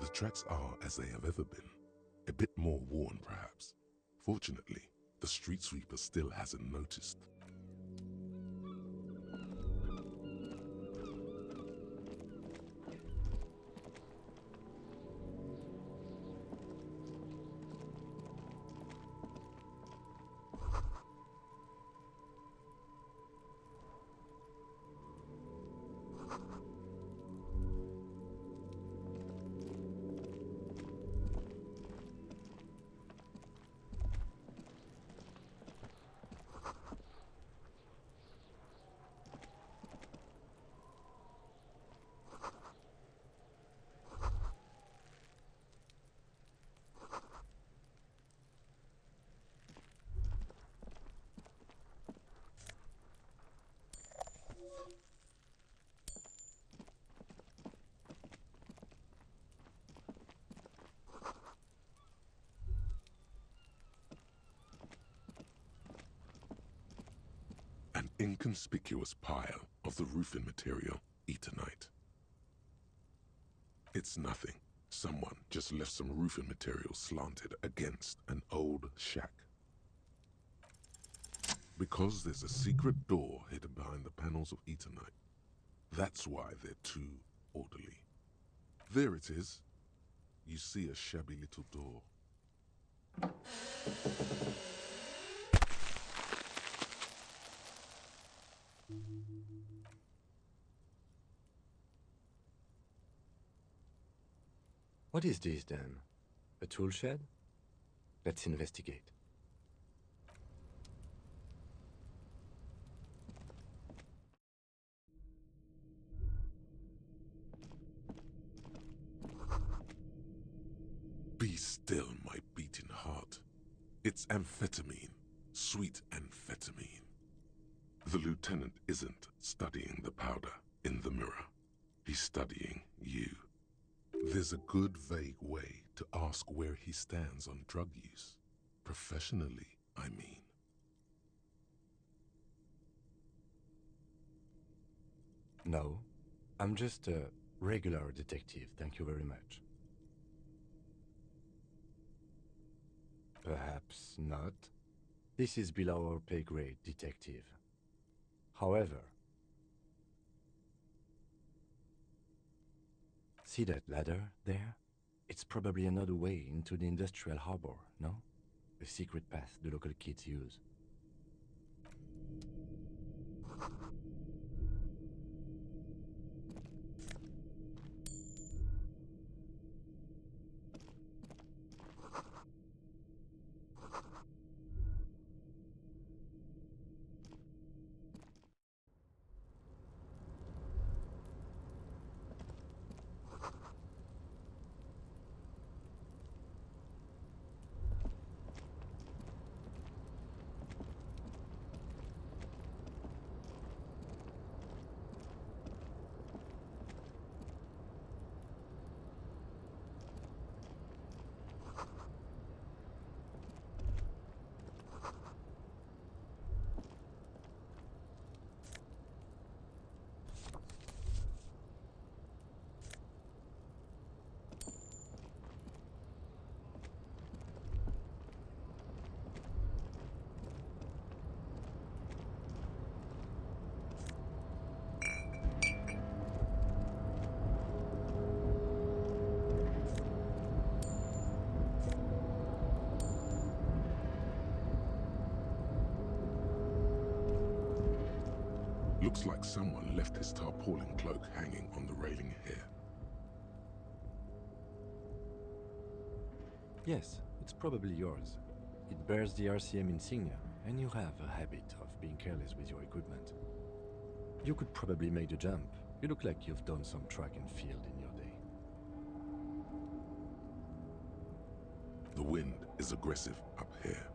The tracks are as they have ever been, a bit more worn perhaps. Fortunately, the street sweeper still hasn't noticed. An inconspicuous pile of the roofing material, Eternite. It's nothing. Someone just left some roofing material slanted against an old shack. Because there's a secret door hidden behind the panels of Eternite. That's why they're too orderly. There it is. You see a shabby little door. What is this then? A tool shed? Let's investigate. Be still, my beating heart. It's amphetamine, sweet amphetamine. The lieutenant isn't studying the powder in the mirror. He's studying you. There's a good vague way to ask where he stands on drug use. Professionally, I mean. No, I'm just a regular detective, thank you very much. Perhaps not. This is below our pay grade, detective. However, see that ladder there? It's probably another way into the industrial harbor, no? A secret path the local kids use. Looks like someone left his tarpaulin cloak hanging on the railing here. Yes, it's probably yours. It bears the RCM insignia, and you have a habit of being careless with your equipment. You could probably make the jump. You look like you've done some track and field in your day. The wind is aggressive up here.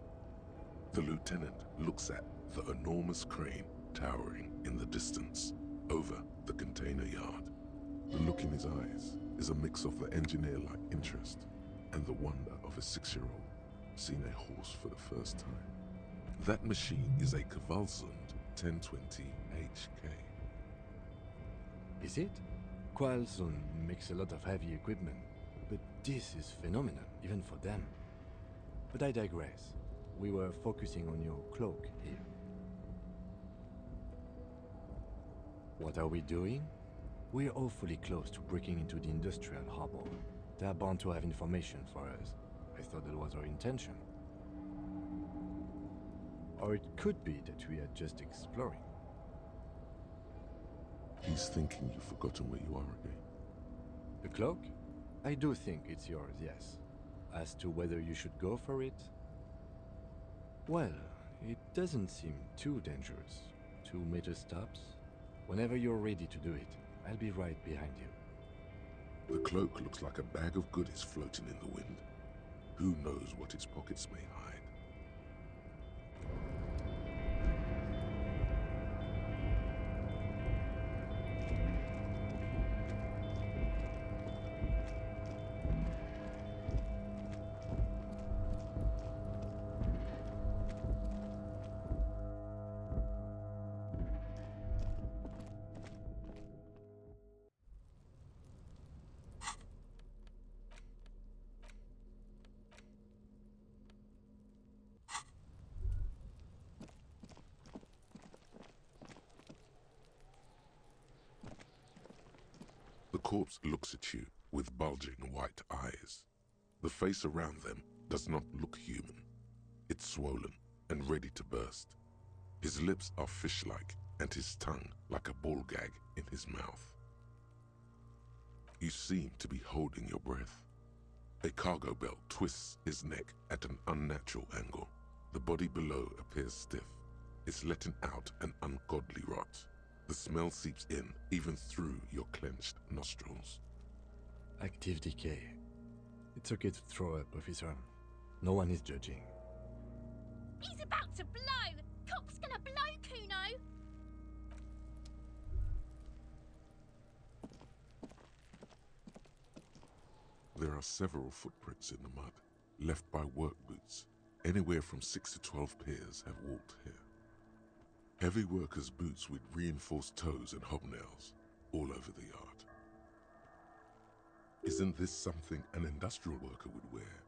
The lieutenant looks at the enormous crane towering in the distance over the container yard. The look in his eyes is a mix of the engineer-like interest and the wonder of a 6-year-old seeing a horse for the first time. That machine is a Kvalsund 1020 HK. Is it? Kvalsund makes a lot of heavy equipment. but this is phenomenal, even for them. But I digress. We were focusing on your cloak here. What are we doing? We're awfully close to breaking into the industrial harbor. They are bound to have information for us. I thought that was our intention. Or it could be that we are just exploring. He's thinking you've forgotten where you are again. The cloak? I do think it's yours, yes. As to whether you should go for it? Well, it doesn't seem too dangerous. 2 meter stops. Whenever you're ready to do it, I'll be right behind you. The cloak looks like a bag of goodies floating in the wind. Who knows what its pockets may hide? The corpse looks at you with bulging white eyes. The face around them does not look human. It's swollen and ready to burst. His lips are fish-like and his tongue like a ball gag in his mouth. You seem to be holding your breath. A cargo belt twists his neck at an unnatural angle. The body below appears stiff. It's letting out an ungodly rot. The smell seeps in even through your clenched nostrils. Active decay. It's okay to throw up, officer. No one is judging. He's about to blow! Cop's gonna blow, Kuno! There are several footprints in the mud, left by work boots. Anywhere from 6 to 12 pairs have walked here. Heavy workers' boots with reinforced toes and hobnails all over the yard. Isn't this something an industrial worker would wear?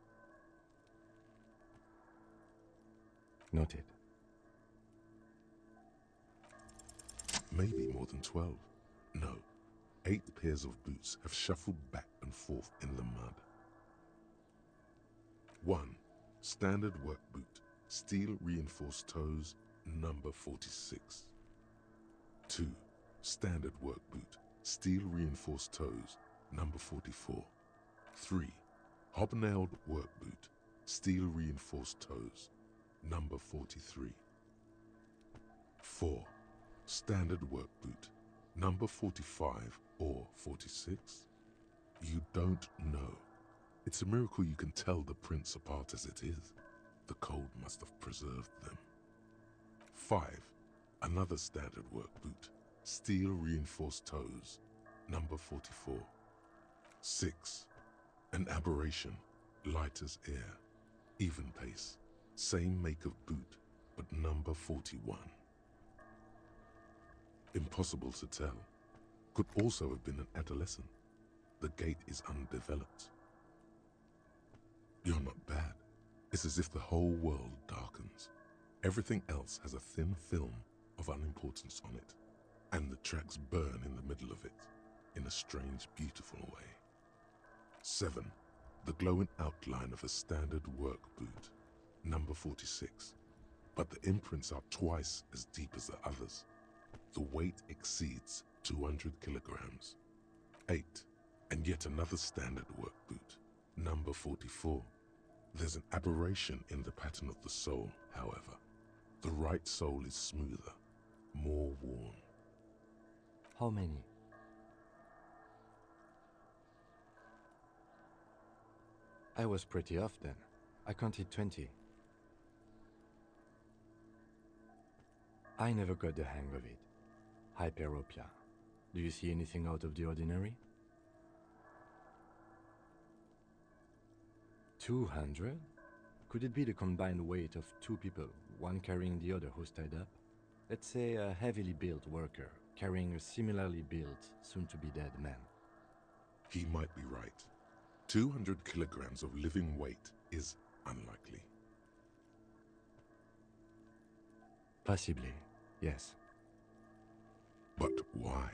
Noted. Maybe more than 12. No, 8 pairs of boots have shuffled back and forth in the mud. 1. Standard work boot, steel reinforced toes, number 46. 2. Standard work boot, steel reinforced toes, number 44. 3. Hobnailed work boot, steel reinforced toes, number 43. 4. Standard work boot, number 45 or 46? You don't know. It's a miracle you can tell the prints apart as it is. The cold must have preserved them. 5. Another standard work boot, steel reinforced toes, number 44. 6. An aberration, light as air, even pace, same make of boot, but number 41. Impossible to tell. Could also have been an adolescent. The gait is undeveloped. You're not bad. It's as if the whole world darkens. Everything else has a thin film of unimportance on it, and the tracks burn in the middle of it, in a strange, beautiful way. 7. The glowing outline of a standard work boot, number 46, but the imprints are twice as deep as the others. The weight exceeds 200 kilograms. 8. And yet another standard work boot, number 44. There's an aberration in the pattern of the sole, however. The right sole is smoother, more worn. How many? I was pretty off then. I counted 20. I never got the hang of it. Hyperopia. Do you see anything out of the ordinary? 200? Could it be the combined weight of 2 people, one carrying the other who's tied up? Let's say a heavily built worker carrying a similarly built, soon-to-be-dead man. He might be right. 200 kilograms of living weight is unlikely. Possibly, yes. But why?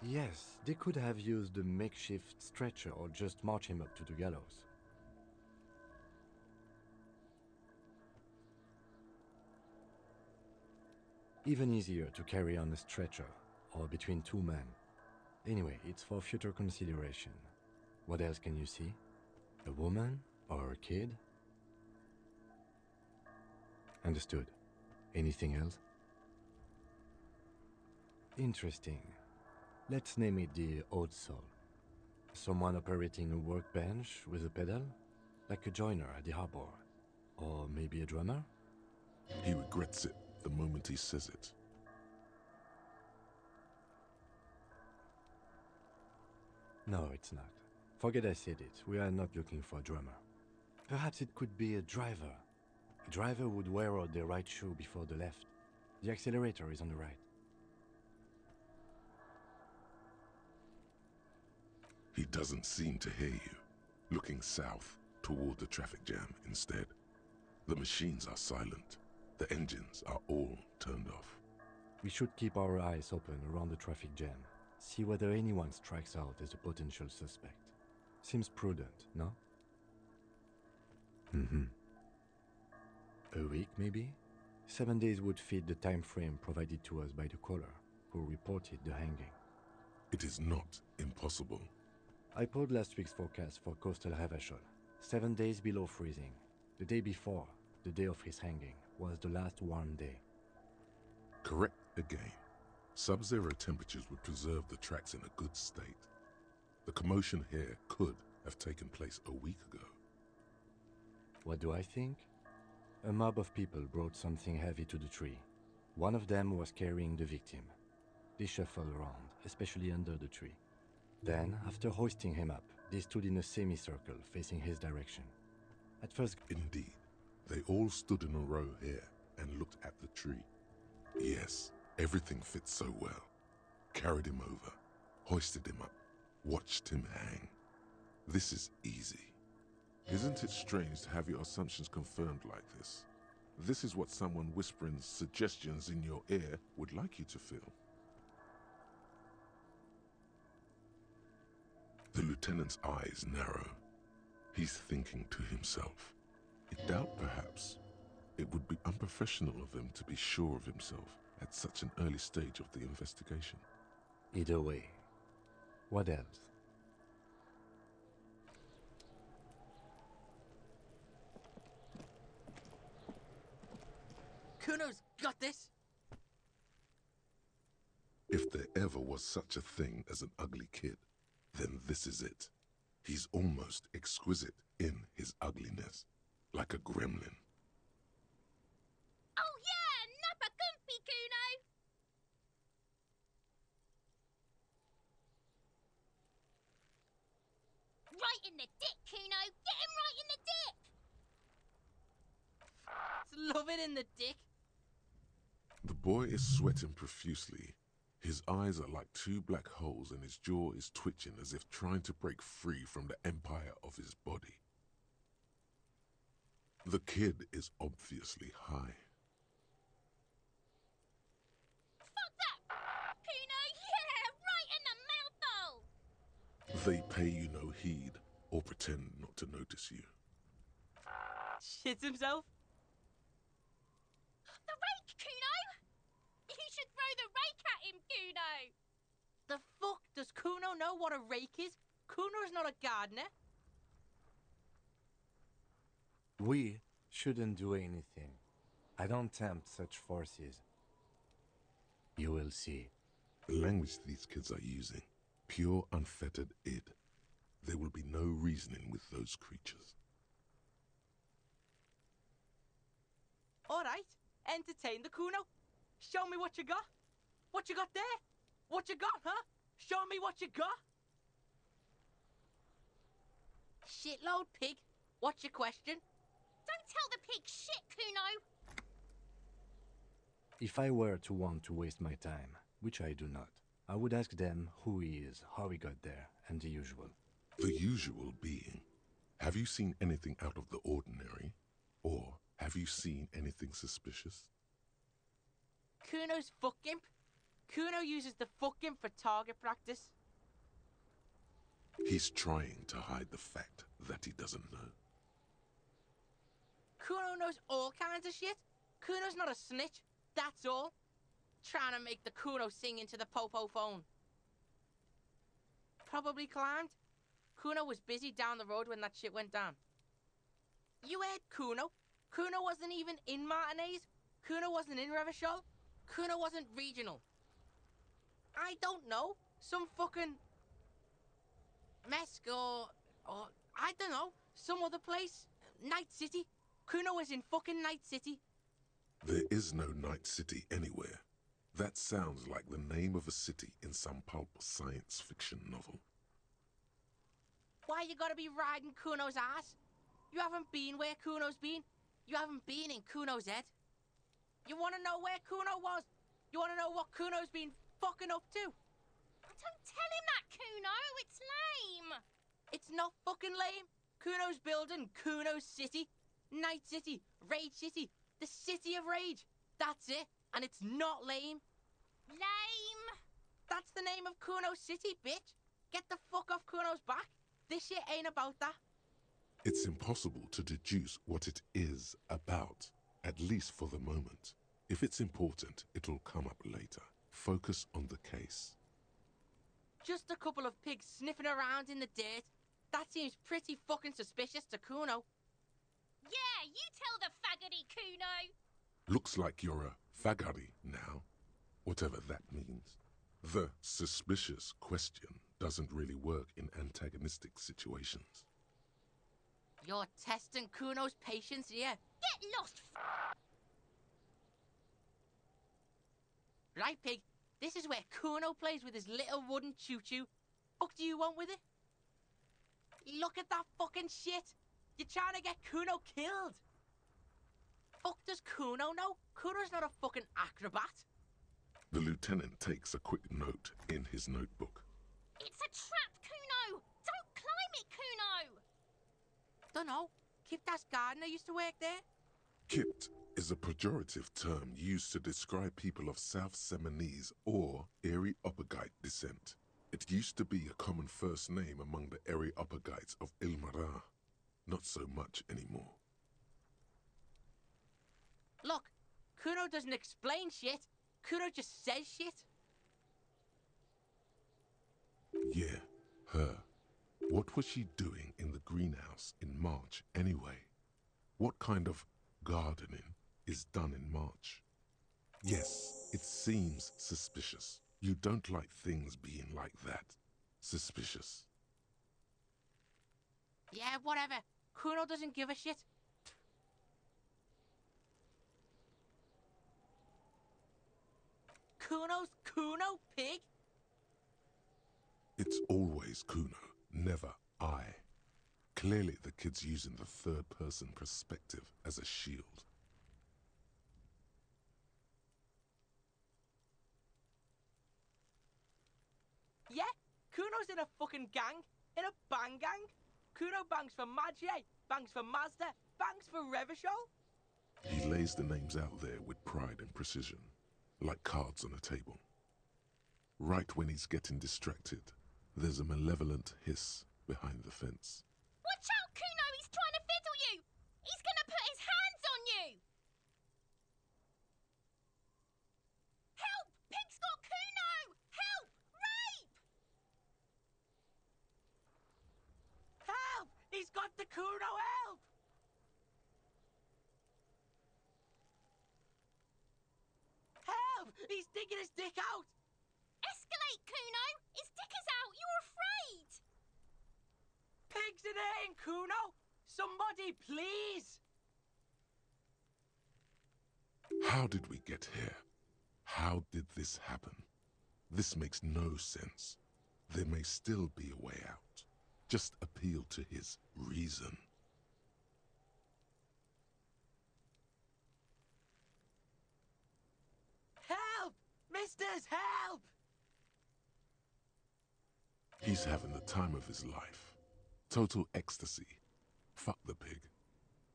Yes, they could have used a makeshift stretcher or just march him up to the gallows. Even easier to carry on a stretcher, or between two men. Anyway, it's for future consideration. What else can you see? A woman or a kid? Understood. Anything else? Interesting. Let's name it the odd soul. Someone operating a workbench with a pedal? Like a joiner at the harbor. Or maybe a drummer? He regrets it the moment he says it. No, it's not. Forget I said it. We are not looking for a drummer. Perhaps it could be a driver. A driver would wear out their right shoe before the left. The accelerator is on the right. He doesn't seem to hear you, looking south toward the traffic jam instead. The machines are silent. The engines are all turned off. We should keep our eyes open around the traffic jam. See whether anyone strikes out as a potential suspect. Seems prudent, no? A week, maybe? 7 days would fit the time frame provided to us by the caller, who reported the hanging. It is not impossible. I pulled last week's forecast for coastal Havashol. 7 days below freezing. The day before, the day of his hanging, was the last warm day. Correct again. Sub-zero temperatures would preserve the tracks in a good state. The commotion here could have taken place a week ago. What do I think? A mob of people brought something heavy to the tree. One of them was carrying the victim. They shuffled around, especially under the tree. Then, after hoisting him up, they stood in a semicircle facing his direction. At first, Indeed, they all stood in a row here and looked at the tree. Yes, everything fits so well. Carried him over, hoisted him up, watched him hang. This is easy. Isn't it strange to have your assumptions confirmed like this? This is what someone whispering suggestions in your ear would like you to feel. The lieutenant's eyes narrow. He's thinking to himself. I doubt, perhaps, it would be unprofessional of him to be sure of himself at such an early stage of the investigation. either way. What else? Kuno's got this! If there ever was such a thing as an ugly kid, then this is it. He's almost exquisite in his ugliness, like a gremlin. Oh yeah, nappa gumpy, Kuno! Right in the dick, Kuno! Get him right in the dick! It's loving in the dick. The boy is sweating profusely. His eyes are like two black holes and his jaw is twitching as if trying to break free from the empire of his body. The kid is obviously high. Fuck that! Kuno, yeah! Right in the mouthhole! They pay you no heed or pretend not to notice you. Shits himself. The rake, Kuno! You should throw the rake at him, Kuno! The fuck? Does Kuno know what a rake is? Kuno's not a gardener. We shouldn't do anything. I don't tempt such forces. You will see. The language these kids are using, pure unfettered id. There will be no reasoning with those creatures. Alright, entertain the Kuno. Show me what you got. What you got there? What you got, huh? Show me what you got. Shitload pig. What's your question? Don't tell the pig shit, Kuno! If I were to want to waste my time, which I do not, I would ask them who he is, how he got there, and the usual. The usual being, have you seen anything out of the ordinary? Or have you seen anything suspicious? Kuno's fuck imp. Kuno uses the fuck imp for target practice. He's trying to hide the fact that he doesn't know. Kuno knows all kinds of shit. Kuno's not a snitch, that's all. Trying to make the Kuno sing into the popo phone. Probably climbed. Kuno was busy down the road when that shit went down. You heard Kuno. Kuno wasn't even in Martinez. Kuno wasn't in Revachol. Kuno wasn't regional. I don't know. Some fucking... Mesk or I don't know. Some other place. Night City. Kuno was in fucking Night City. There is no Night City anywhere. That sounds like the name of a city in some pulp science fiction novel. Why you gotta be riding Kuno's ass? You haven't been where Kuno's been. You haven't been in Kuno's head. You wanna know where Kuno was? You wanna know what Kuno's been fucking up to? Don't tell him that, Kuno. It's lame. It's not fucking lame. Kuno's building Kuno's city. Night City. Rage City. The City of Rage. That's it. And it's not lame. Lame. That's the name of Kuno's city, bitch. Get the fuck off Kuno's back. This shit ain't about that. It's impossible to deduce what it is about, at least for the moment. If it's important, it'll come up later. Focus on the case. Just a couple of pigs sniffing around in the dirt. That seems pretty fucking suspicious to Kuno. Yeah, you tell the faggoty, Kuno. Looks like you're a fagari now, whatever that means. The suspicious question doesn't really work in antagonistic situations. You're testing Kuno's patience here. Get lost, Right, pig? This is where Kuno plays with his little wooden choo-choo. Fuck do you want with it? Look at that fucking shit. You're trying to get Kuno killed. Fuck does Kuno know? Kuno's not a fucking acrobat. The lieutenant takes a quick note in his notebook. It's a trap, Kuno. Don't climb it, Kuno. Dunno. Kiptas gardener used to work there. Kipt is a pejorative term used to describe people of South Seminese or Erie-Uppergite descent. It used to be a common first name among the Erie-Uppergites of Ilmara. Not so much anymore. Look, Kuno doesn't explain shit. Kuno just says shit. Yeah, her. What was she doing in the greenhouse in March anyway? What kind of gardening is done in March? Yes, it seems suspicious. You don't like things being like that. Suspicious. Yeah, whatever. Kuno doesn't give a shit. Kuno's Kuno, pig? It's always Kuno, never I. Clearly the kid's using the third-person perspective as a shield. Yeah, Kuno's in a fucking gang. In a bang gang. Kuno bangs for Maggie, bangs for Mazda, bangs for Revachol. He lays the names out there with pride and precision, like cards on a table. Right when he's getting distracted, there's a malevolent hiss behind the fence. Watch out, Kuno. He's trying to fiddle you. He's gonna put his hands on you. Help! Pig's got Kuno. Help! Rape! Help! He's got the Kuno, help! Help! He's digging his dick out! Escalate, Kuno. His dick is out. You're afraid. Pigs in here, Kuno! Somebody, please! How did we get here? How did this happen? This makes no sense. There may still be a way out. Just appeal to his reason. Help! Misters, help! He's having the time of his life. Total ecstasy. Fuck the pig.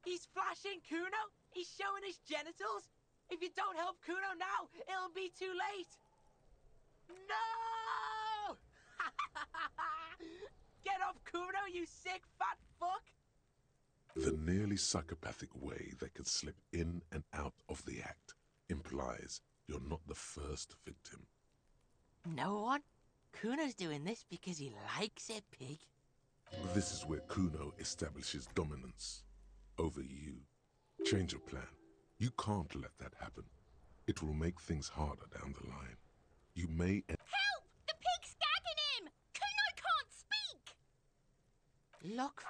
He's flashing Kuno. He's showing his genitals. If you don't help Kuno now, it'll be too late. No! Get off Kuno, you sick fat fuck! The nearly psychopathic way they could slip in and out of the act implies you're not the first victim. No one? Kuno's doing this because he likes it, pig. This is where Kuno establishes dominance over you. Change your plan. You can't let that happen. It will make things harder down the line. You may... Help! The pig's gagging him! Kuno can't speak! Look.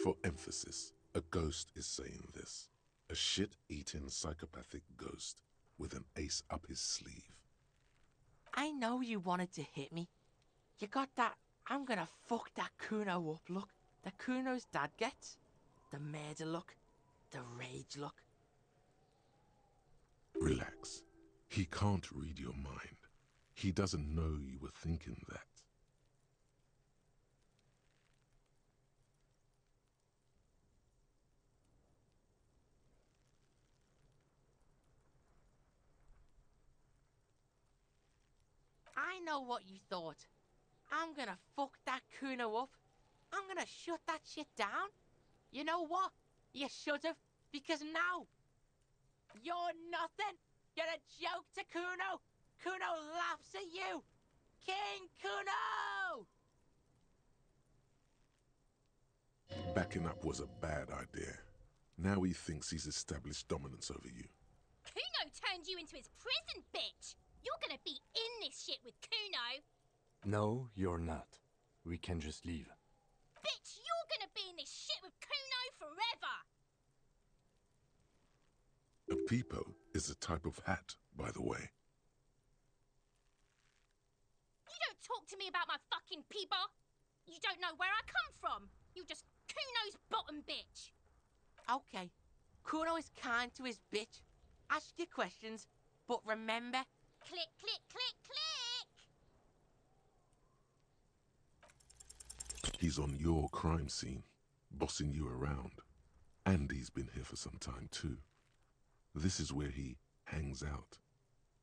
For emphasis, a ghost is saying this. A shit-eating psychopathic ghost with an ace up his sleeve. I know you wanted to hit me. You got that I'm gonna fuck that Kuno up look that Kuno's dad gets. The murder look. The rage look. Relax. He can't read your mind. He doesn't know you were thinking that. I know what you thought. I'm gonna fuck that Kuno up. I'm gonna shut that shit down. You know what? You should've, because now you're nothing. You're a joke to Kuno. Kuno laughs at you. King Kuno! Backing up was a bad idea. Now he thinks he's established dominance over you. Kuno turned you into his prison, bitch! You're gonna be in this shit with Kuno! No, you're not. We can just leave. Bitch, you're gonna be in this shit with Kuno forever! A peepo is a type of hat, by the way. You don't talk to me about my fucking people! You don't know where I come from! You're just Kuno's bottom bitch! Okay. Kuno is kind to his bitch. Ask your questions, but remember... Click, click, click, click! He's on your crime scene, bossing you around. And he's been here for some time too. This is where he hangs out.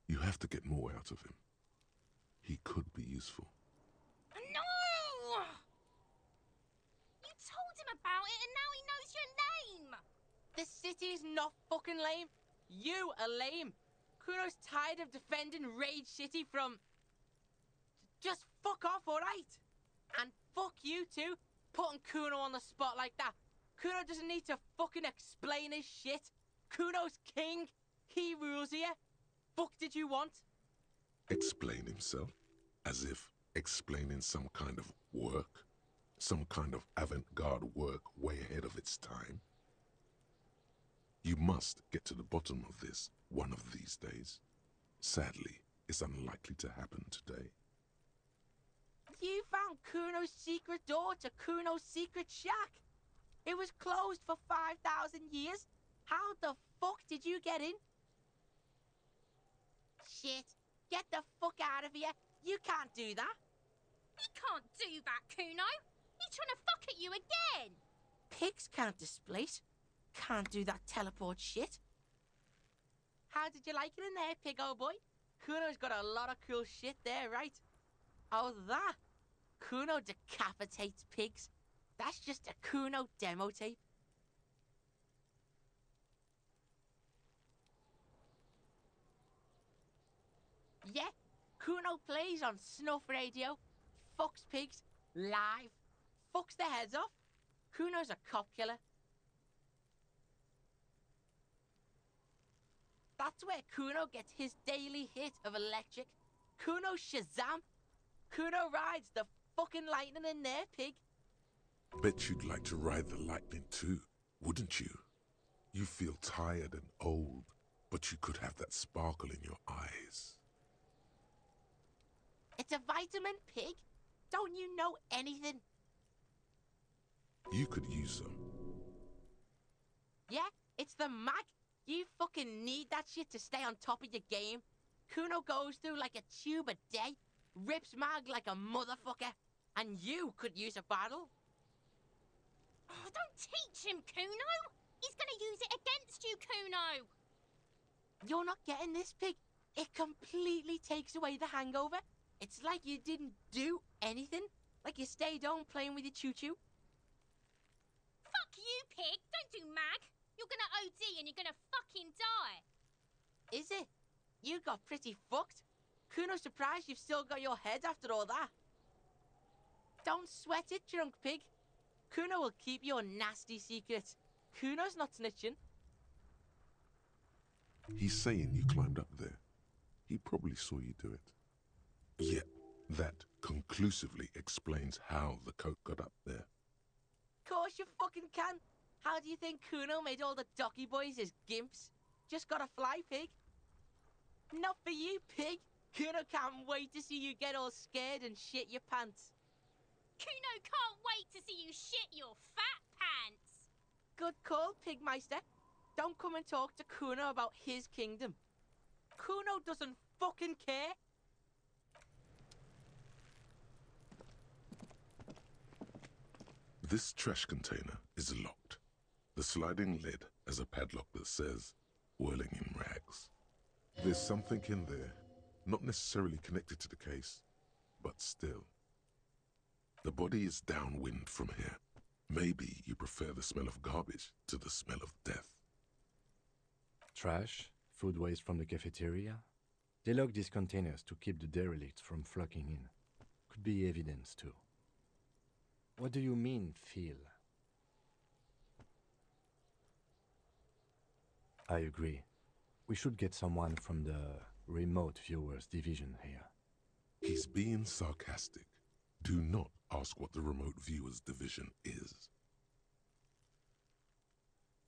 You have to get more out of him. He could be useful. No! You told him about it and now he knows your name! The city is not fucking lame. You are lame. Kuno's tired of defending Rage City from... Just fuck off, alright? And fuck you too, putting Kuno on the spot like that. Kuno doesn't need to fucking explain his shit. Kuno's king. He rules here. Fuck did you want? Explain himself? As if explaining some kind of work? Some kind of avant-garde work way ahead of its time? You must get to the bottom of this one of these days. Sadly, it's unlikely to happen today. You found Kuno's secret door to Kuno's secret shack. It was closed for 5,000 years. How the fuck did you get in? Shit. Get the fuck out of here. You can't do that. He can't do that, Kuno! He's trying to fuck at you again! Pigs can't displace. Can't do that teleport shit. How did you like it in there, pig old boy? Kuno's got a lot of cool shit there, right? Oh, that? Kuno decapitates pigs. That's just a Kuno demo tape. Yeah, Kuno plays on snuff radio, fucks pigs, live, fucks their heads off. Kuno's a cop killer. That's where Kuno gets his daily hit of electric. Kuno Shazam. Kuno rides the fucking lightning in there, pig. Bet you'd like to ride the lightning too, wouldn't you? You feel tired and old, but you could have that sparkle in your eyes. It's a vitamin, pig. Don't you know anything? You could use some. Yeah, it's the mag. You fucking need that shit to stay on top of your game. Kuno goes through like a tube a day. rips Mag like a motherfucker, and you could use a battle. Oh, don't teach him, Kuno! He's gonna use it against you, Kuno! You're not getting this, Pig. It completely takes away the hangover. It's like you didn't do anything. Like you stayed home playing with your choo-choo. Fuck you, Pig! Don't do Mag! You're gonna OD and you're gonna fucking die! Is it? You got pretty fucked. Kuno's surprised you've still got your head after all that. Don't sweat it, drunk pig. Kuno will keep your nasty secrets. Kuno's not snitching. He's saying you climbed up there. He probably saw you do it. Yet, that conclusively explains how the coat got up there. Course you fucking can. How do you think Kuno made all the docky boys his gimps? Just gotta fly, pig. Not for you, pig. Kuno can't wait to see you get all scared and shit your pants. Kuno can't wait to see you shit your fat pants! Good call, Pigmeister. Don't come and talk to Kuno about his kingdom. Kuno doesn't fucking care. This trash container is locked. The sliding lid has a padlock that says, whirling in rags. There's something in there, not necessarily connected to the case, but still. The body is downwind from here. Maybe you prefer the smell of garbage to the smell of death. Trash? Food waste from the cafeteria? They lock these containers to keep the derelicts from flocking in. Could be evidence too. What do you mean, feel? I agree. We should get someone from the remote viewers division here. He's being sarcastic. Do not ask what the remote viewers division is.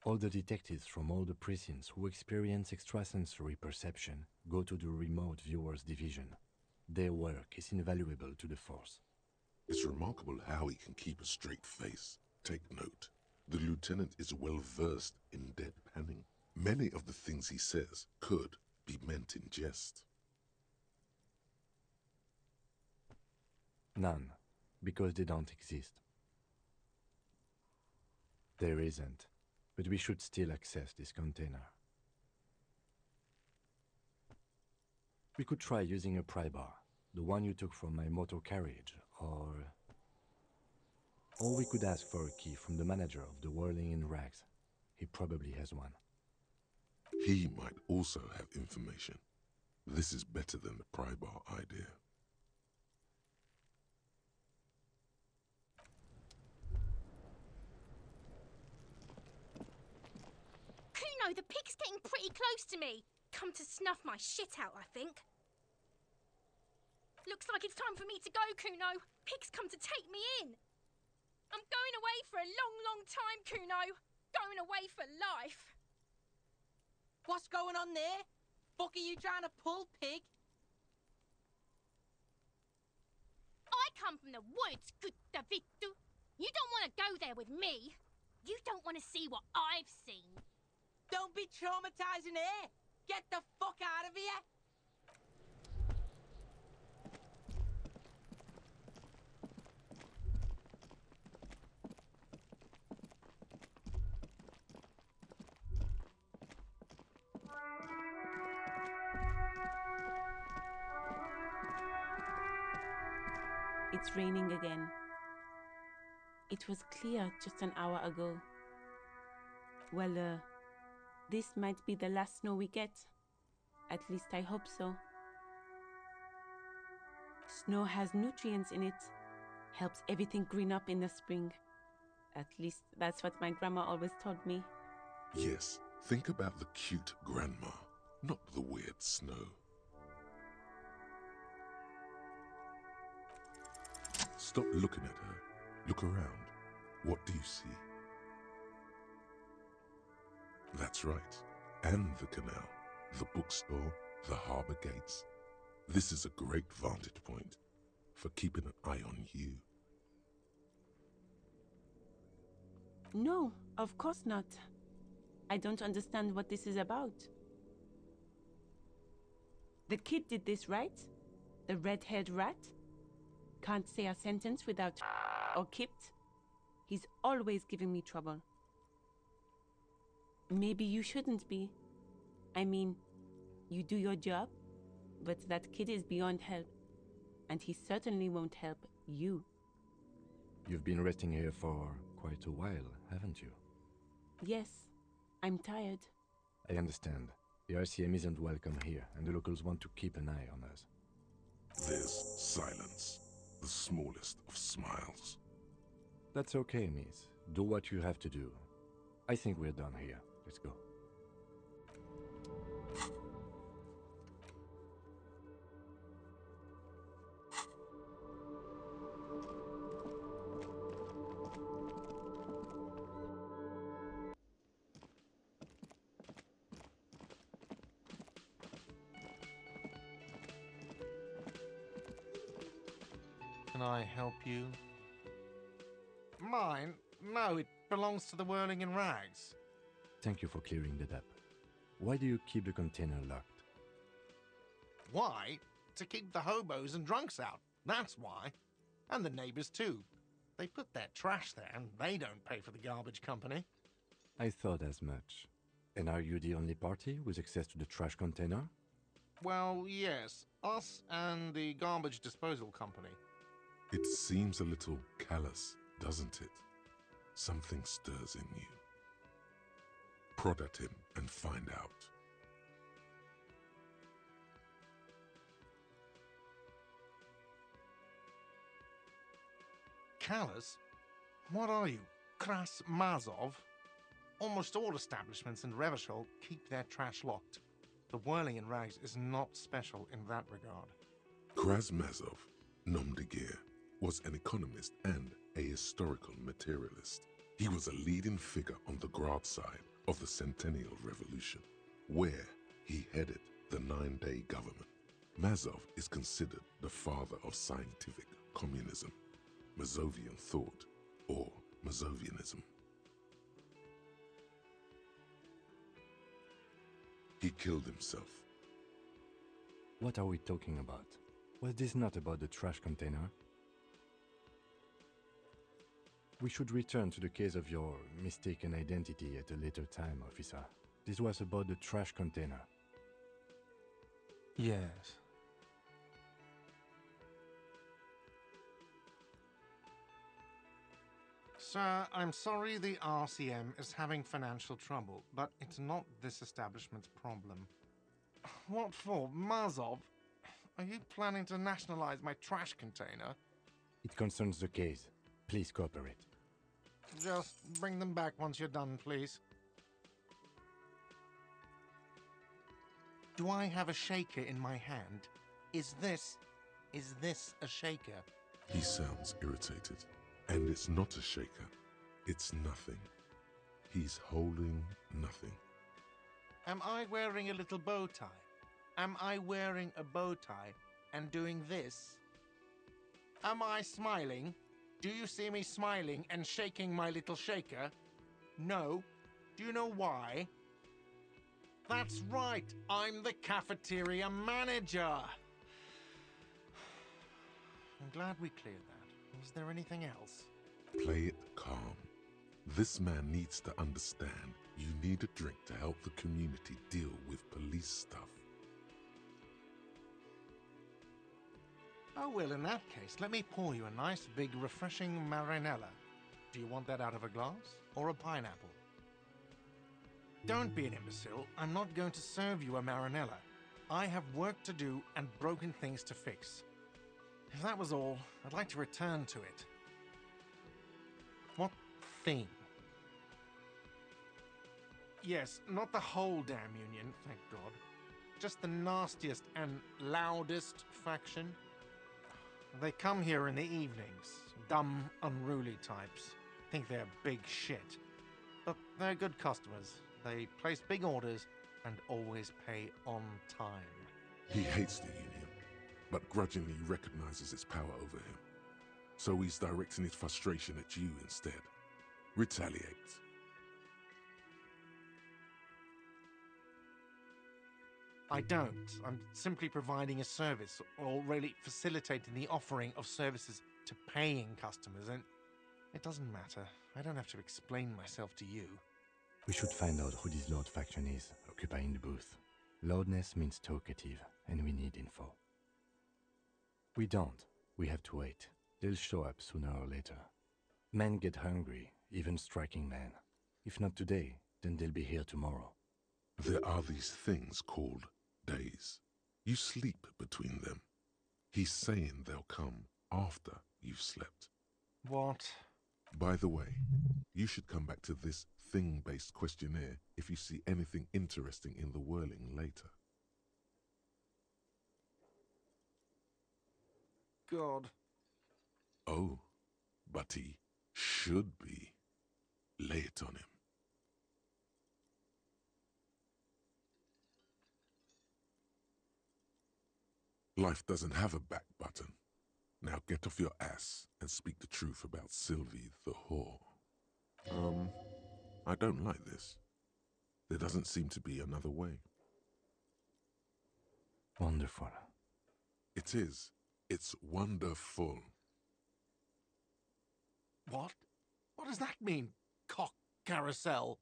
All the detectives from all the precincts who experience extrasensory perception go to the remote viewers division. Their work is invaluable to the force. It's remarkable how he can keep a straight face. Take note. The lieutenant is well versed in deadpanning. Many of the things he says could be meant in jest. None, because they don't exist. There isn't, but we should still access this container. We could try using a pry bar, the one you took from my motor carriage, or we could ask for a key from the manager of the Whirling in Rags. He probably has one. He might also have information. This is better than the pry bar idea. Kuno, the pig's getting pretty close to me. Come to snuff my shit out, I think. Looks like it's time for me to go, Kuno. Pig's come to take me in. I'm going away for a long, long time, Kuno. Going away for life. What's going on there? Fuck are you trying to pull, pig? I come from the woods, good Davidu. You don't want to go there with me. You don't want to see what I've seen. Don't be traumatizing here. Get the fuck out of here. It's raining again. It was clear just an hour ago. Well, this might be the last snow we get. At least I hope so. Snow has nutrients in it. Helps everything green up in the spring. At least that's what my grandma always told me. Yes, think about the cute grandma, not the weird snow. Stop looking at her. Look around. What do you see? That's right. And the canal, the bookstore, the harbour gates. This is a great vantage point for keeping an eye on you. No, of course not. I don't understand what this is about. The kid did this, right? The red-haired rat? Can't say a sentence without or kipped. He's always giving me trouble. Maybe you shouldn't be. I mean, you do your job, but that kid is beyond help. And he certainly won't help you. You've been resting here for quite a while, haven't you? Yes, I'm tired. I understand. The RCM isn't welcome here, and the locals want to keep an eye on us. There's silence, the smallest of smiles. That's okay, miss. Do what you have to do. I think we're done here. Let's go. Can I help you? Mine? No, it belongs to the Whirling in Rags. Thank you for clearing that up. Why do you keep the container locked? Why? To keep the hobos and drunks out. That's why. And the neighbors too. They put their trash there and they don't pay for the garbage company. I thought as much. And are you the only party with access to the trash container? Well, yes. Us and the garbage disposal company. It seems a little callous, doesn't it? Something stirs in you. Prod at him and find out. Callous? What are you? Kras Mazov? Almost all establishments in Revachol keep their trash locked. The Whirling in Rags is not special in that regard. Krasmazov, nom de guerre, was an economist and a historical materialist. He was a leading figure on the Grad side of the Centennial Revolution, where he headed the 9-day government. Mazov is considered the father of scientific communism, Mazovian thought, or Mazovianism. He killed himself. What are we talking about? Was this not about the trash container? We should return to the case of your mistaken identity at a later time, officer. This was about the trash container. Yes. Sir, I'm sorry the RCM is having financial trouble, but it's not this establishment's problem. What for? Mazov? Are you planning to nationalize my trash container? It concerns the case. Please cooperate. Just bring them back once you're done, please. Do I have a shaker in my hand? Is this a shaker? He sounds irritated. And it's not a shaker. It's nothing. He's holding nothing. Am I wearing a little bow tie? Am I wearing a bow tie and doing this? Am I smiling? Do you see me smiling and shaking my little shaker? No. Do you know why? That's right. I'm the cafeteria manager. I'm glad we cleared that. Was there anything else? Play it calm. This man needs to understand you need a drink to help the community deal with police stuff. Oh, well, in that case, let me pour you a nice, big, refreshing marinella. Do you want that out of a glass or a pineapple? Don't be an imbecile. I'm not going to serve you a marinella. I have work to do and broken things to fix. If that was all, I'd like to return to it. What thing? Yes, not the whole damn union, thank God. Just the nastiest and loudest faction. They come here in the evenings. Dumb, unruly types. Think they're big shit. But they're good customers. They place big orders and always pay on time. He hates the union, but grudgingly recognizes its power over him. So he's directing his frustration at you instead. Retaliate. I don't. I'm simply providing a service, or really facilitating the offering of services to paying customers, and it doesn't matter. I don't have to explain myself to you. We should find out who this Lord faction is, occupying the booth. Loudness means talkative, and we need info. We don't. We have to wait. They'll show up sooner or later. Men get hungry, even striking men. If not today, then they'll be here tomorrow. There are these things called days. You sleep between them. He's saying they'll come after you've slept. What? By the way, you should come back to this thing-based questionnaire if you see anything interesting in the whirling later. God. Oh, but he should be. Lay it on him. Life doesn't have a back button. Now get off your ass and speak the truth about Sylvie the whore. I don't like this. There doesn't seem to be another way. Wonderful. It is. It's wonderful. What? What does that mean, cock carousel?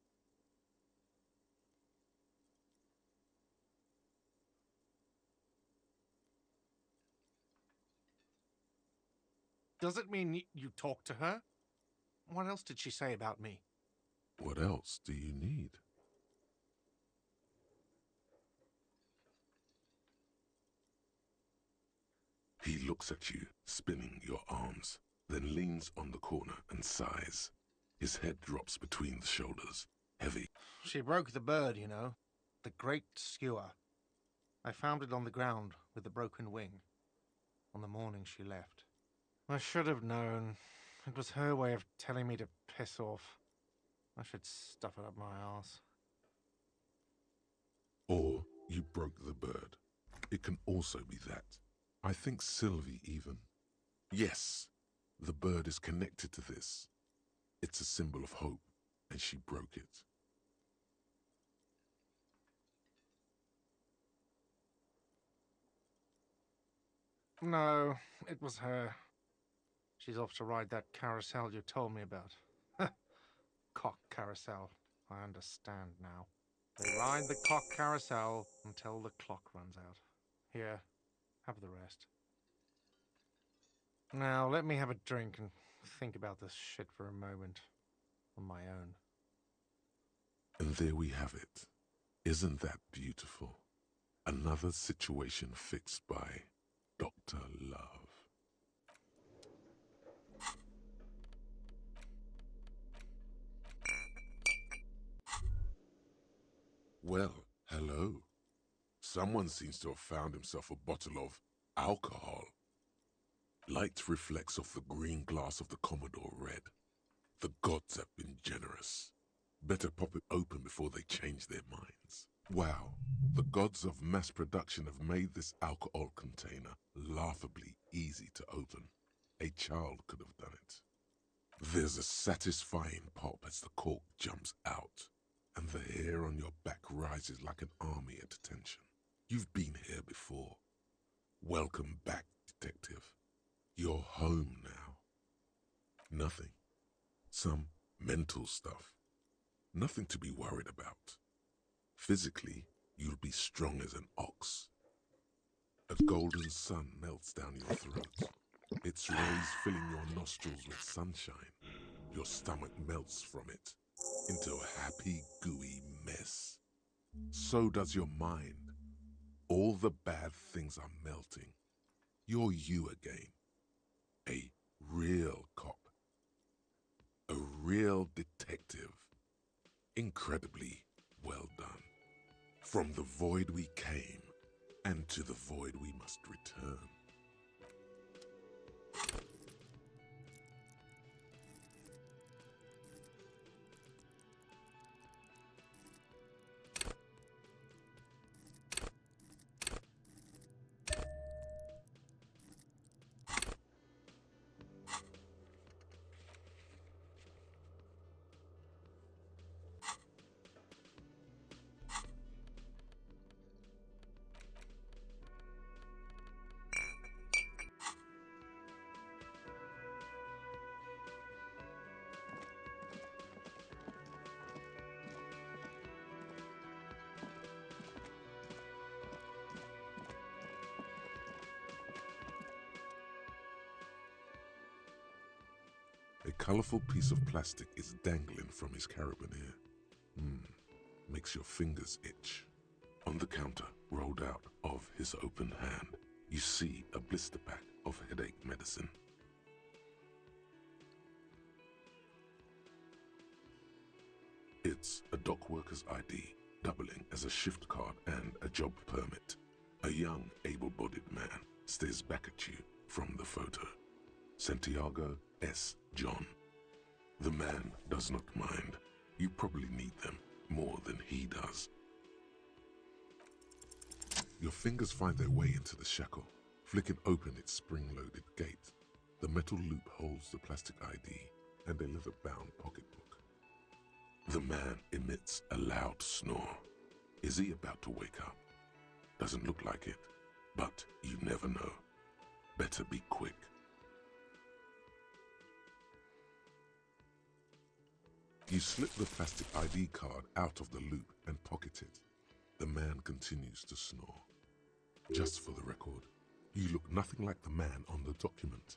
Does it mean you talked to her? What else did she say about me? What else do you need? He looks at you, spinning your arms, then leans on the corner and sighs. His head drops between the shoulders, heavy. She broke the bird, you know. The great skewer. I found it on the ground with the broken wing. On the morning she left. I should have known. It was her way of telling me to piss off. I should stuff it up my arse. Or you broke the bird. It can also be that. I think Sylvie even. Yes, the bird is connected to this. It's a symbol of hope, and she broke it. No, it was her. She's off to ride that carousel you told me about. Cock carousel. I understand now. They ride the cock carousel until the clock runs out. Here, have the rest. Now, let me have a drink and think about this shit for a moment. On my own. And there we have it. Isn't that beautiful? Another situation fixed by Dr. Love. Well, hello. Someone seems to have found himself a bottle of alcohol. Light reflects off the green glass of the Commodore Red. The gods have been generous. Better pop it open before they change their minds. Wow, the gods of mass production have made this alcohol container laughably easy to open. A child could have done it. There's a satisfying pop as the cork jumps out, and the hair on your back rises like an army at attention. You've been here before. Welcome back, detective. You're home now. Nothing. Some mental stuff. Nothing to be worried about. Physically, you'll be strong as an ox. A golden sun melts down your throat. Its rays filling your nostrils with sunshine. Your stomach melts from it into a happy, gooey mess. So does your mind. All the bad things are melting. You're you again. A real cop. A real detective. Incredibly well done. From the void we came, and to the void we must return. A colourful piece of plastic is dangling from his carabiner. Makes your fingers itch. On the counter, rolled out of his open hand, you see a blister pack of headache medicine. It's a dock worker's ID, doubling as a shift card and a job permit. A young, able-bodied man stares back at you from the photo. Santiago S. John. The man does not mind. You probably need them more than he does. Your fingers find their way into the shackle, flicking open its spring-loaded gate. The metal loop holds the plastic ID and a leather-bound pocketbook. The man emits a loud snore. Is he about to wake up? Doesn't look like it, but you never know. Better be quick. You slip the plastic ID card out of the loop and pocket it. The man continues to snore. Just for the record, you look nothing like the man on the document.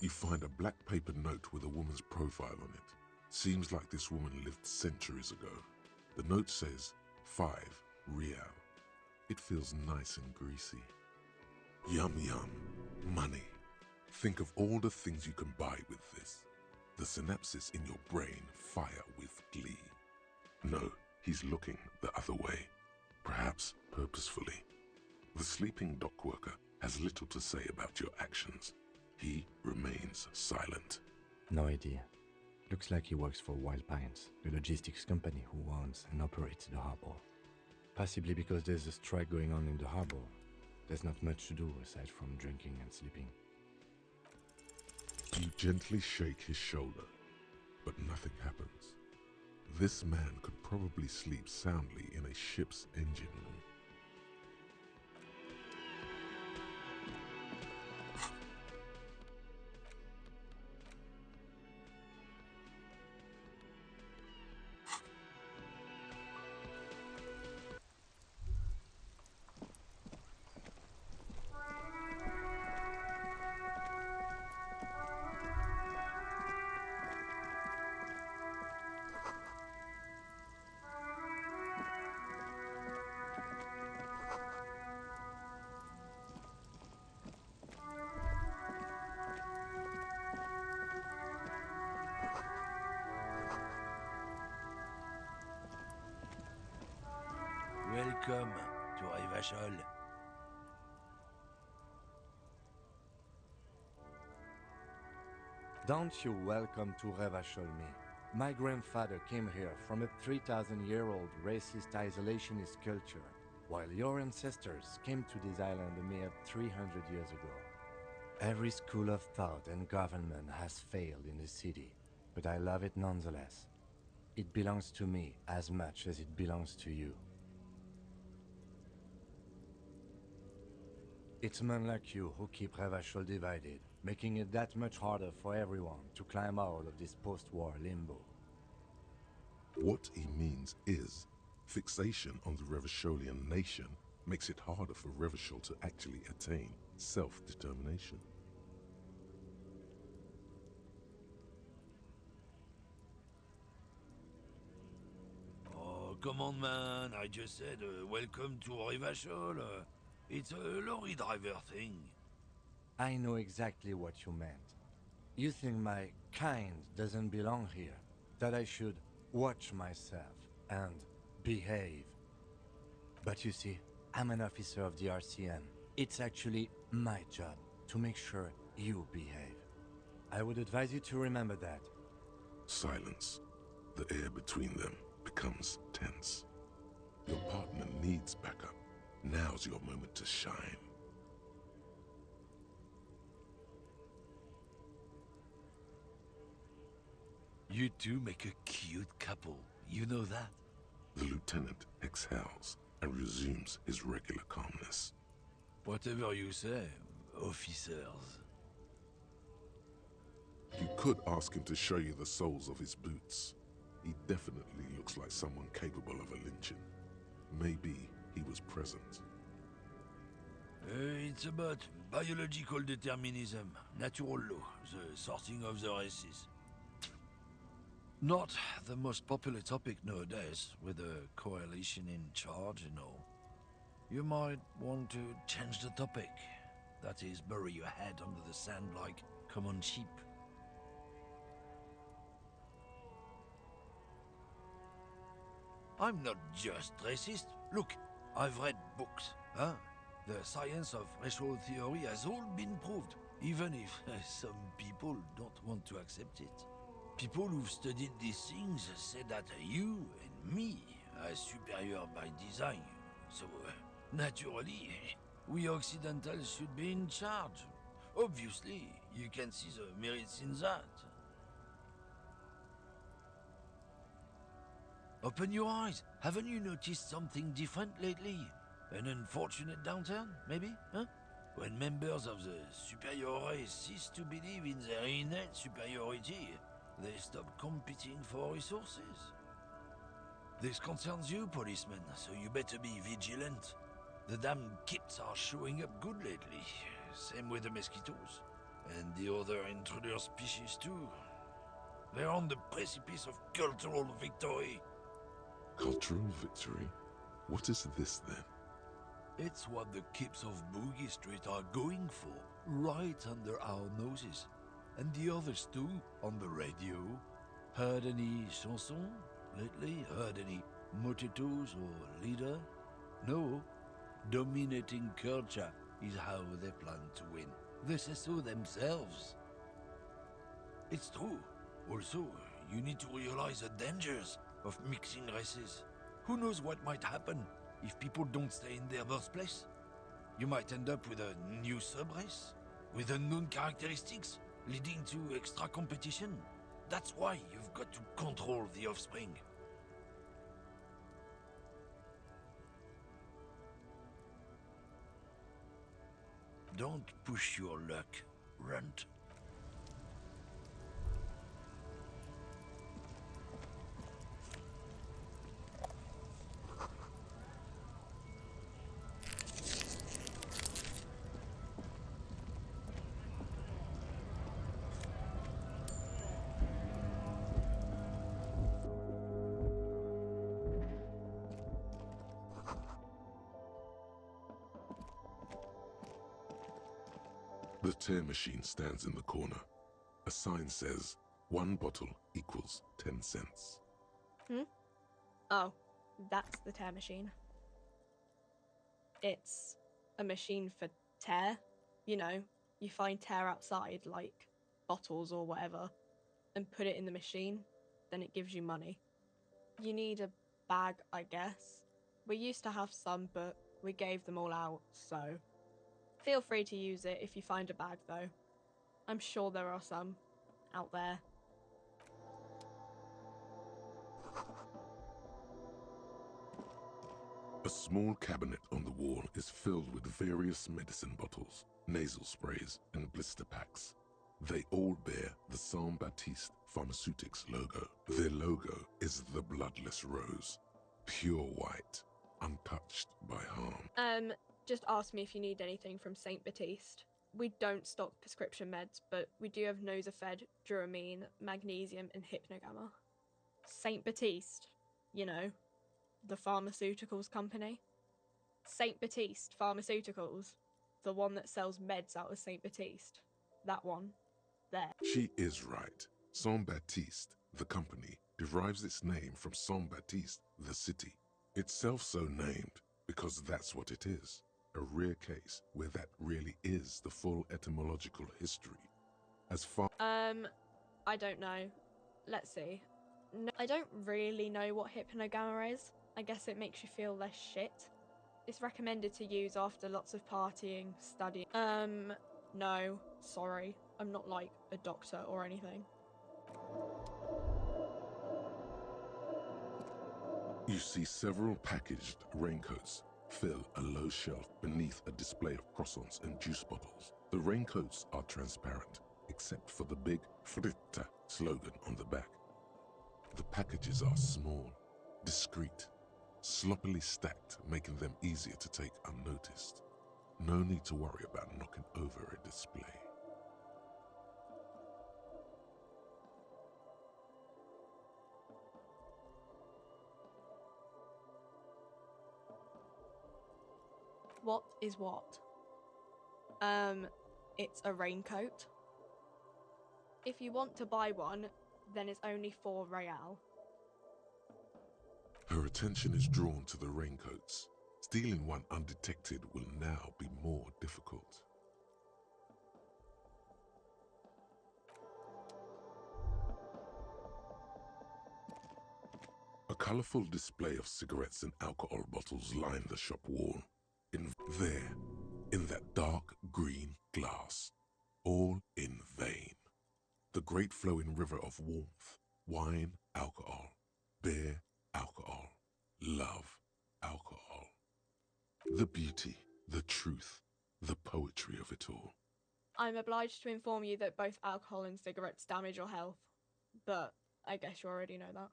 You find a black paper note with a woman's profile on it. Seems like this woman lived centuries ago. The note says, 5 real. It feels nice and greasy. Yum yum, money. Think of all the things you can buy with this. The synapses in your brain fire with glee. No, he's looking the other way, perhaps purposefully. The sleeping dock worker has little to say about your actions. He remains silent. No idea. Looks like he works for Wild Pines, the logistics company who owns and operates the harbor. Possibly because there's a strike going on in the harbor. There's not much to do aside from drinking and sleeping. You gently shake his shoulder, but nothing happens. This man could probably sleep soundly in a ship's engine room. Welcome to Rivachol. Don't you welcome to Revachol me. My grandfather came here from a 3,000-year-old racist isolationist culture, while your ancestors came to this island a mere 300 years ago. Every school of thought and government has failed in the city, but I love it nonetheless. It belongs to me as much as it belongs to you. It's men like you who keep Revachol divided, making it that much harder for everyone to climb out of this post-war limbo. What he means is, fixation on the Revacholian nation makes it harder for Revachol to actually attain self-determination. Oh, come on, man. I just said welcome to Rivachol. It's a lorry driver thing. I know exactly what you meant. You think my kind doesn't belong here, that I should watch myself and behave. But you see, I'm an officer of the RCM. It's actually my job to make sure you behave. I would advise you to remember that. Silence. The air between them becomes tense. Your partner needs backup. Now's your moment to shine. You two make a cute couple. You know that? The lieutenant exhales and resumes his regular calmness. Whatever you say, officers. You could ask him to show you the soles of his boots. He definitely looks like someone capable of a lynching. Maybe he was present. It's about Biological determinism, natural law, the sorting of the races. Not the most popular topic nowadays, with a coalition in charge and all. You might want to change the topic. That is, bury your head under the sand like common sheep. I'm not just racist. Look, I've read books, huh? The science of racial theory has all been proved, even if some people don't want to accept it. People who've studied these things say that you and me are superior by design, so naturally, we Occidentals should be in charge. Obviously, you can see the merits in that. Open your eyes. Haven't you noticed something different lately? An unfortunate downturn, maybe? Huh? When members of the superior race cease to believe in their innate superiority, they stop competing for resources. This concerns you, policeman, so you better be vigilant. The damn kids are showing up good lately. Same with the mosquitoes. And the other intruder species too. They're on the precipice of cultural victory. Cultural victory? What is this then? It's what the kids of Boogie Street are going for, right under our noses. And the others too, on the radio. Heard any chansons lately? Heard any motetos or leader? No. Dominating culture is how they plan to win. They say so themselves. It's true. Also, you need to realize the dangers of mixing races. Who knows what might happen if people don't stay in their birthplace? You might end up with a new sub-race, with unknown characteristics, leading to extra competition. That's why you've got to control the offspring. Don't push your luck, Runt. The tear machine stands in the corner. A sign says, 1 bottle equals 10 cents. Oh, that's the tear machine. It's a machine for tear. You know, you find tear outside, like bottles or whatever, and put it in the machine, then it gives you money. You need a bag, I guess. We used to have some, but we gave them all out, so... Feel free to use it if you find a bag, though. I'm sure there are some out there. A small cabinet on the wall is filled with various medicine bottles, nasal sprays, and blister packs. They all bear the Saint Baptiste Pharmaceutics logo. Their logo is the bloodless rose, pure white, untouched by harm. Just ask me if you need anything from St. Baptiste. We don't stock prescription meds, but we do have Nosafed, Duramine, Magnesium, and Hypnogamma. St. Baptiste, you know, the pharmaceuticals company. St. Baptiste Pharmaceuticals, the one that sells meds out of St. Baptiste. That one. There. She is right. Saint Baptiste, the company, derives its name from Saint Baptiste, the city. Itself so named because that's what it is. A rare case where that really is the full etymological history. As far I don't know. Let's see. No, I don't really know what Hypnogamma is. I guess it makes you feel less shit. It's recommended to use after lots of partying, studying. No, sorry. I'm not like a doctor or anything. You see several packaged raincoats fill a low shelf beneath a display of croissants and juice bottles. The raincoats are transparent, except for the big Fritta slogan on the back. The packages are small, discreet, sloppily stacked, making them easier to take unnoticed. No need to worry about knocking over a display. What is what? It's a raincoat. If you want to buy one, then it's only 4 real. Her attention is drawn to the raincoats. Stealing one undetected will now be more difficult. A colourful display of cigarettes and alcohol bottles line the shop wall. In that dark green glass, all in vain. The great flowing river of warmth, wine, alcohol, beer, alcohol, love, alcohol. The beauty, the truth, the poetry of it all. I'm obliged to inform you that both alcohol and cigarettes damage your health, but I guess you already know that.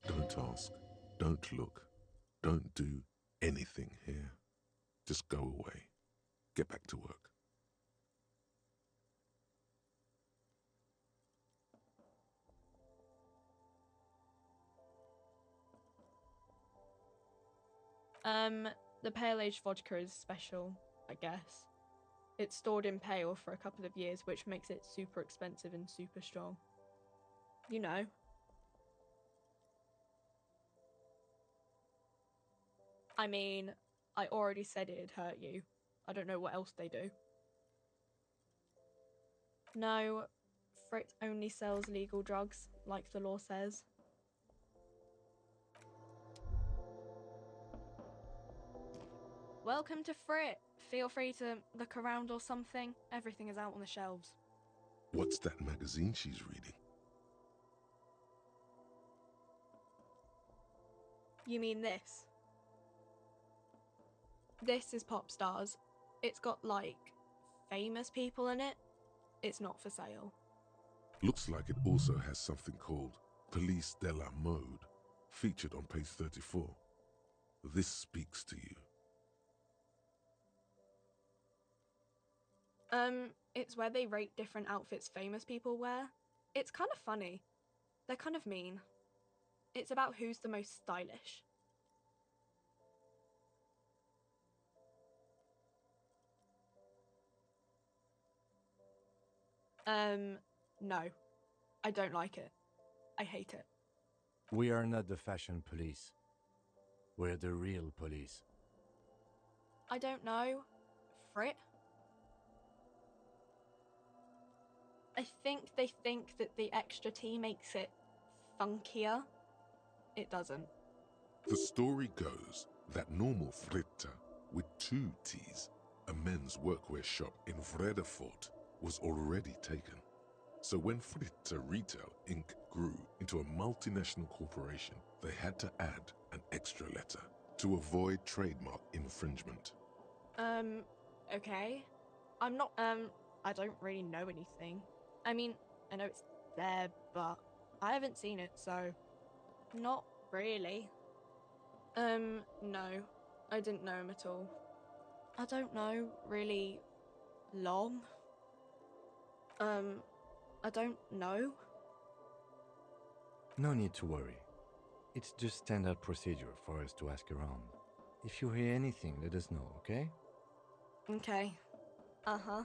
Don't ask, don't look, don't do anything here. Just go away. Get back to work. The pale aged vodka is special, I guess. It's stored in pale for a couple of years, which makes it super expensive and super strong. You know. I mean, I already said it'd hurt you. I don't know what else they do. No, Frit only sells legal drugs, like the law says. Welcome to Frit. Feel free to look around or something. Everything is out on the shelves. What's that magazine she's reading? You mean this? This is Pop Stars. It's got, like, famous people in it. It's not for sale. Looks like it also has something called Police de la Mode, featured on page 34. This speaks to you. It's where they rate different outfits famous people wear. It's kind of funny. They're kind of mean. It's about who's the most stylish. No. I don't like it. I hate it. We are not the fashion police. We're the real police. I don't know. Frit? I think they think that the extra T makes it funkier. It doesn't. The story goes that normal Fritta, with 2 T's, a men's workwear shop in Vredefort, was already taken. So when Fritta Retail Inc. grew into a multinational corporation, they had to add an extra letter to avoid trademark infringement. Okay. I'm not, I don't really know anything. I mean, I know it's there, but I haven't seen it, so not really. No, I didn't know him at all. I don't know really long. I don't know. No need to worry. It's just standard procedure for us to ask around. If you hear anything, let us know, okay? Okay. Uh-huh.